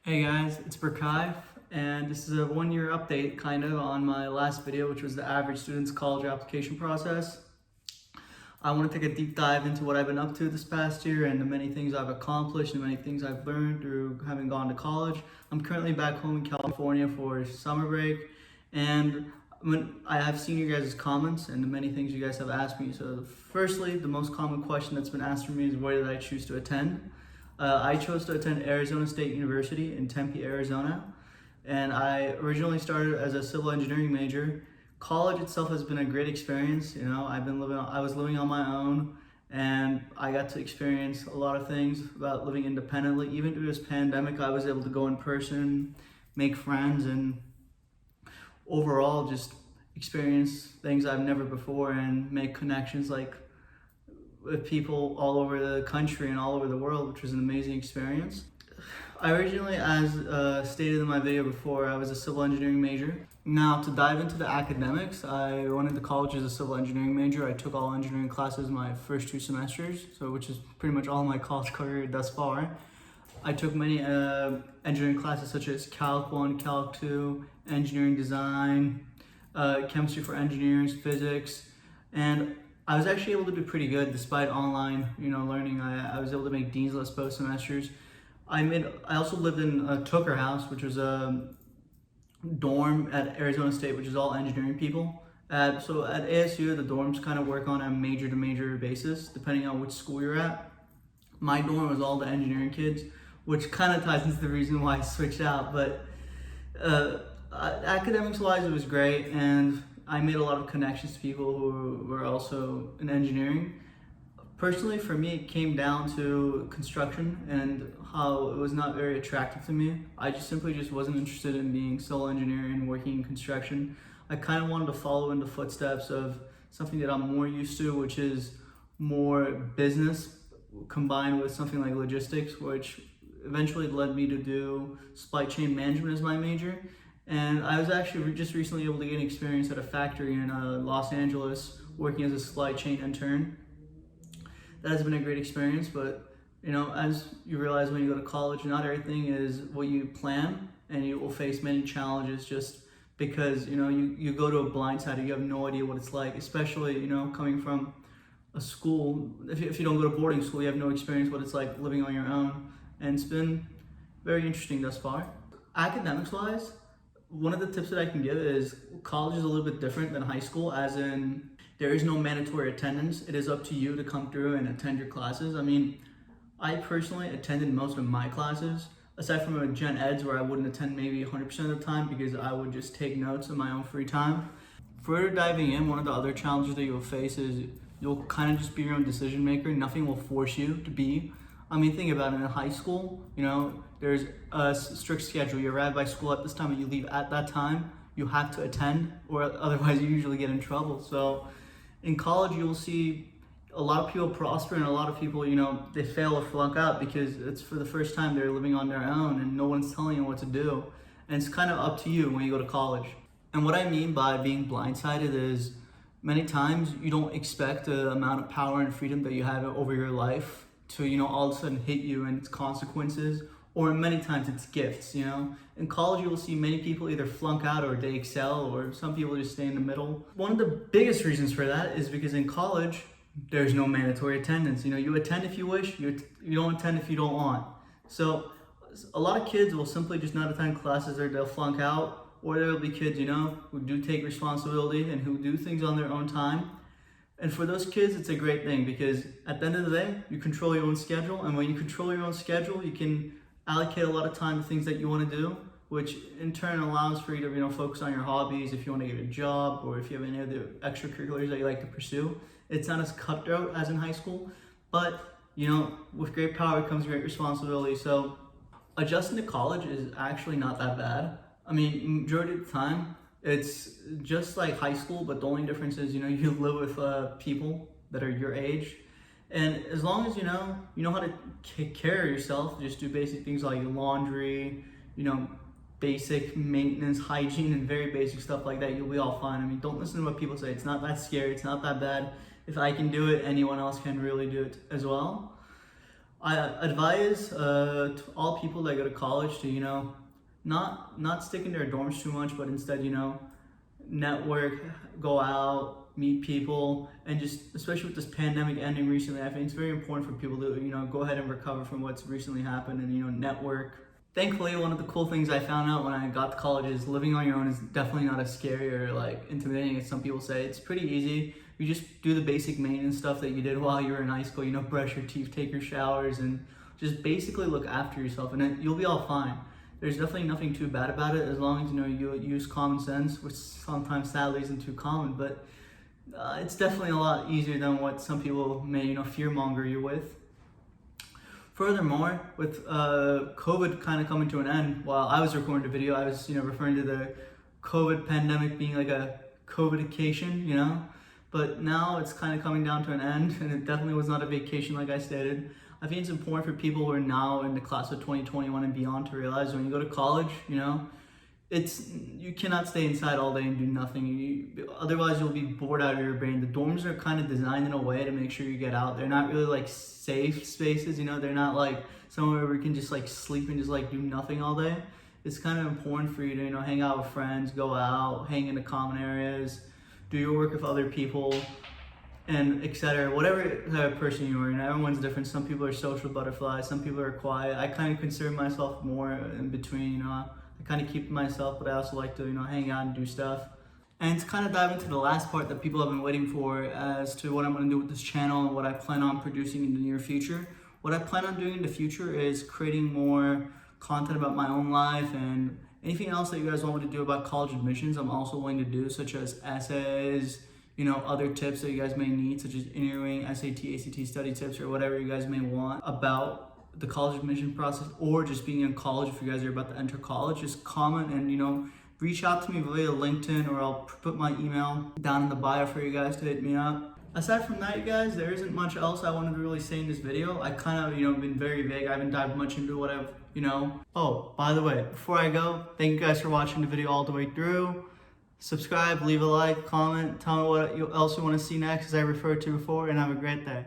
Hey guys, it's Berkai, and this is a one-year update kind of on my last video, which was the average student's college application process. I want to take a deep dive into what I've been up to this past year and the many things I've accomplished and many things I've learned through having gone to college. I'm currently back home in California for summer break, and I have seen your guys' comments and the many things you guys have asked me. So firstly, the most common question that's been asked for me is where did I choose to attend? I chose to attend Arizona State University in Tempe, Arizona, and I originally started as a civil engineering major. College itself has been a great experience. I was living on my own, and I got to experience a lot of things about living independently. Even through this pandemic, I was able to go in person, make friends, and overall just experience things I've never before and make connections with people all over the country and all over the world, which was an amazing experience. I originally, as stated in my video before, I was a civil engineering major. Now, to dive into the academics, I went into college as a civil engineering major. I took all engineering classes my first 2 semesters, which is pretty much all my college career thus far. I took many engineering classes such as Calc 1, Calc 2, engineering design, chemistry for engineers, physics, and I was actually able to do pretty good despite online, learning. I was able to make Dean's List both semesters. I also lived in a Tooker House, which was a dorm at Arizona State, which is all engineering people. So at ASU, the dorms kind of work on a major to major basis, depending on which school you're at. My dorm was all the engineering kids, which kind of ties into the reason why I switched out. But academics-wise, it was great, and I made a lot of connections to people who were also in engineering. Personally, for me, it came down to construction and how it was not very attractive to me. I simply wasn't interested in being civil engineer and working in construction. I kind of wanted to follow in the footsteps of something that I'm more used to, which is more business combined with something like logistics, which eventually led me to do supply chain management as my major. And I was actually just recently able to get an experience at a factory in Los Angeles working as a supply chain intern. That has been a great experience, but as you realize when you go to college, not everything is what you plan, and you will face many challenges just because you go to a blind side and you have no idea what it's like, especially coming from a school. If you don't go to boarding school, you have no experience what it's like living on your own, and it's been very interesting thus far. Academics wise, one of the tips that I can give is college is a little bit different than high school, as in there is no mandatory attendance. It is up to you to come through and attend your classes. I personally attended most of my classes, aside from a gen eds where I wouldn't attend maybe 100% of the time because I would just take notes in my own free time. Further diving in, one of the other challenges that you'll face is you'll kind of just be your own decision maker. Nothing will force you to be. Think about it. In high school, there's a strict schedule. You arrive by school at this time and you leave at that time. You have to attend, or otherwise you usually get in trouble. So in college, you will see a lot of people prosper and a lot of people, they fail or flunk out because it's for the first time they're living on their own and no one's telling you what to do. And it's kind of up to you when you go to college. And what I mean by being blindsided is many times you don't expect the amount of power and freedom that you have over your life to all of a sudden hit you and its consequences, or many times it's gifts. In college you will see many people either flunk out or they excel, or some people just stay in the middle. One of the biggest reasons for that is because in college there's no mandatory attendance. You attend if you wish, you don't attend if you don't want. So a lot of kids will simply just not attend classes, or they'll flunk out, or there'll be kids who do take responsibility and who do things on their own time. And for those kids, it's a great thing because at the end of the day, you control your own schedule. And when you control your own schedule, you can allocate a lot of time to things that you want to do, which in turn allows for you to, focus on your hobbies if you want to get a job, or if you have any other extracurriculars that you like to pursue. It's not as cutthroat as in high school, but, with great power comes great responsibility. So adjusting to college is actually not that bad. Majority of the time, it's just like high school, but the only difference is, you live with people that are your age. And as long as you know how to take care of yourself, just do basic things like laundry, basic maintenance, hygiene, and very basic stuff like that, you'll be all fine. Don't listen to what people say. It's not that scary. It's not that bad. If I can do it, anyone else can really do it as well. I advise to all people that go to college to, not stick in their dorms too much, but instead, network, go out, meet people, and just, especially with this pandemic ending recently, I think it's very important for people to, go ahead and recover from what's recently happened and, network. Thankfully, one of the cool things I found out when I got to college is living on your own is definitely not as scary or like intimidating as some people say. It's pretty easy. You just do the basic maintenance stuff that you did while you were in high school, brush your teeth, take your showers, and just basically look after yourself, and then you'll be all fine. There's definitely nothing too bad about it as long as you use common sense, which sometimes sadly isn't too common, but it's definitely a lot easier than what some people may fearmonger you with. Furthermore, with COVID kind of coming to an end, while I was recording the video, I was referring to the COVID pandemic being like a COVID-ication, but now it's kind of coming down to an end, and it definitely was not a vacation like I stated. I think it's important for people who are now in the class of 2021 and beyond to realize when you go to college, you cannot stay inside all day and do nothing. Otherwise, you'll be bored out of your brain. The dorms are kind of designed in a way to make sure you get out. They're not really like safe spaces, they're not like somewhere where you can just like sleep and just like do nothing all day. It's kind of important for you to, hang out with friends, go out, hang in the common areas, do your work with other people, and etc. Whatever type of person you are, everyone's different. Some people are social butterflies, some people are quiet. I kind of consider myself more in between, I kind of keep to myself, but I also like to, hang out and do stuff. And to kind of dive into the last part that people have been waiting for as to what I'm going to do with this channel and what I plan on producing in the near future. What I plan on doing in the future is creating more content about my own life and anything else that you guys want me to do about college admissions. I'm also willing to do, such as essays, other tips that you guys may need, such as interviewing, SAT, ACT study tips, or whatever you guys may want about the college admission process, or just being in college. If you guys are about to enter college, just comment and reach out to me via LinkedIn, or I'll put my email down in the bio for you guys to hit me up. Aside from that, you guys, there isn't much else I wanted to really say in this video. I kind of been very vague. I haven't dived much into what I've Oh, by the way, before I go, thank you guys for watching the video all the way through. Subscribe, leave a like, comment, tell me what else you want to see next, as I referred to before, and have a great day.